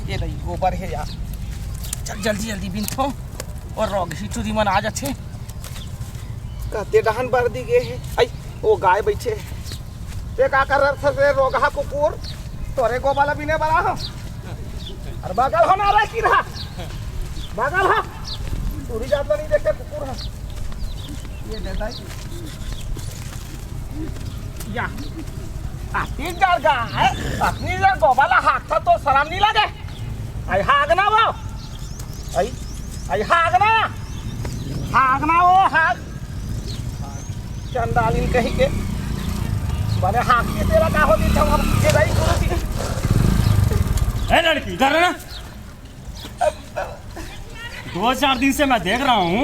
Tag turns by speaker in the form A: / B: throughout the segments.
A: ये नहीं गोबर है यार। चल जल्दी जल्दी बिनथो और रोग ही चुरी मन आ जाते कहते डहन बर दी गए है। आई वो गाय बैठे ते का कर रे रोगा कुकुर तोरे गोबाला बिने बड़ा हो और बगल हो ना रे की रहा बगल हो पूरी जात नहीं देखे कुकुर है ये देता है या आती जार गाय अपनी जार गोबाला हाथ था तो शर्म नहीं लगे आई हागना वो आई हागना वो हाग चंदालिन कही के बने हाथ के तेरा का हो दी था ये गई गुरु जी
B: ए लड़की इधर है ना 2-4 दिन से मैं देख रहा हूँ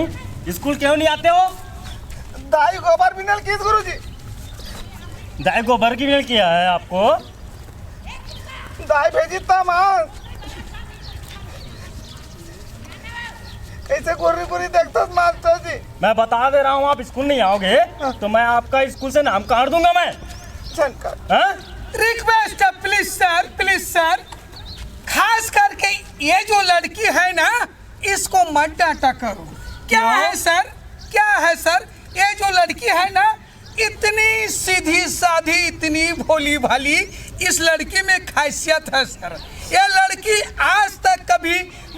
B: स्कूल क्यों नहीं आते हो?
A: दाई गोबर बिनल किस गुरु जी
B: दाई गोबर की मिल किया है आपको?
A: दाई भेजी तमाम ऐसे गोरी गोरी देखता मास्टर जी।
B: मैं बता दे रहा हूँ आप स्कूल नहीं आओगे तो मैं आपका स्कूल से नाम काट दूंगा मैं।
C: रिक्वेस्ट है प्लीज सर खास करके ये जो लड़की है ना इसको मत डांटा करो। क्या है सर ये जो लड़की है ना इतनी सीधी साधी इतनी भोली भाली इस लड़की में खासियत है सर। ये लड़की आज तक कभी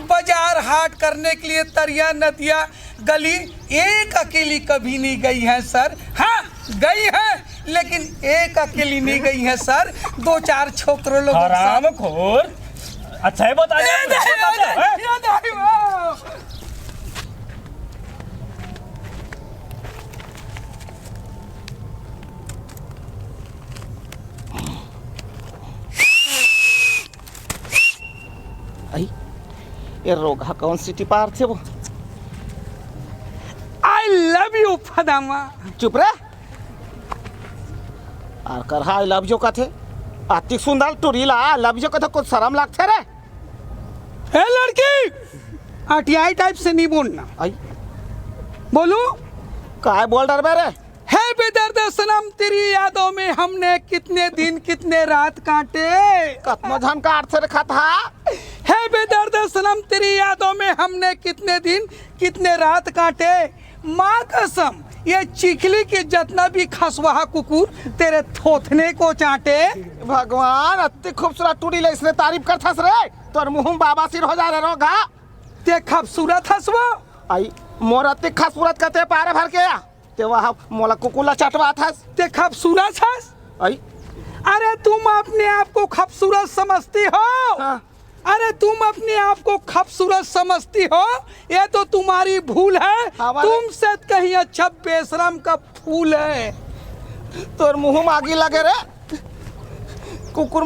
C: बाजार हाट करने के लिए तरिया नदिया गली एक अकेली कभी नहीं गई है सर। हाँ गई है लेकिन एक अकेली नहीं गई है सर 2-4 छोकरों लोग
B: हराम खोर। अच्छा है बता
A: आई ये रोगा कौन सी टिपार थे वो
C: आई लव यू फदामा।
A: चुप रे आर कर हा आई लव यू का थे आती सुंदर टुरीला लव यू का थे कुछ शर्म लगते रे।
C: ए लड़की आटियाई टाइप से नहीं बोलना।
A: आई
C: बोलू
A: काय बोल डर बे रे
C: है बेदर्द सनम तेरी यादों में हमने कितने दिन कितने रात काटे।
A: कतना झन का अर्थ से रखा था
C: है बेदर्द सनम तेरी यादों में हमने कितने दिन कितने रात काटे। माँ कसम ये चिखली के जितना भी खसवाहा कुकुर तेरे थोथने को चाटे।
A: भगवान अति खूबसूरत टूरी ले इसने तारीफ कर थस रे तोर मुंह बाबा सिर हो जा रे रोगा
C: ते खूबसूरत हसवा
A: आई मोर अति खूबसूरत कते पारे भर के या ते वह मोला कुकुला चटवा थस
C: ते खूबसूरत हस।
A: आई
C: अरे तुम अपने आप को खूबसूरत समझती हो।
A: हाँ।
C: अरे तुम अपने आप को खूबसूरत समझती हो ये तो तुम्हारी भूल है। तुमसे कहीं अच्छा बेशरम का फूल है।
A: तोर मुंह में आगी लगे रे कुकुर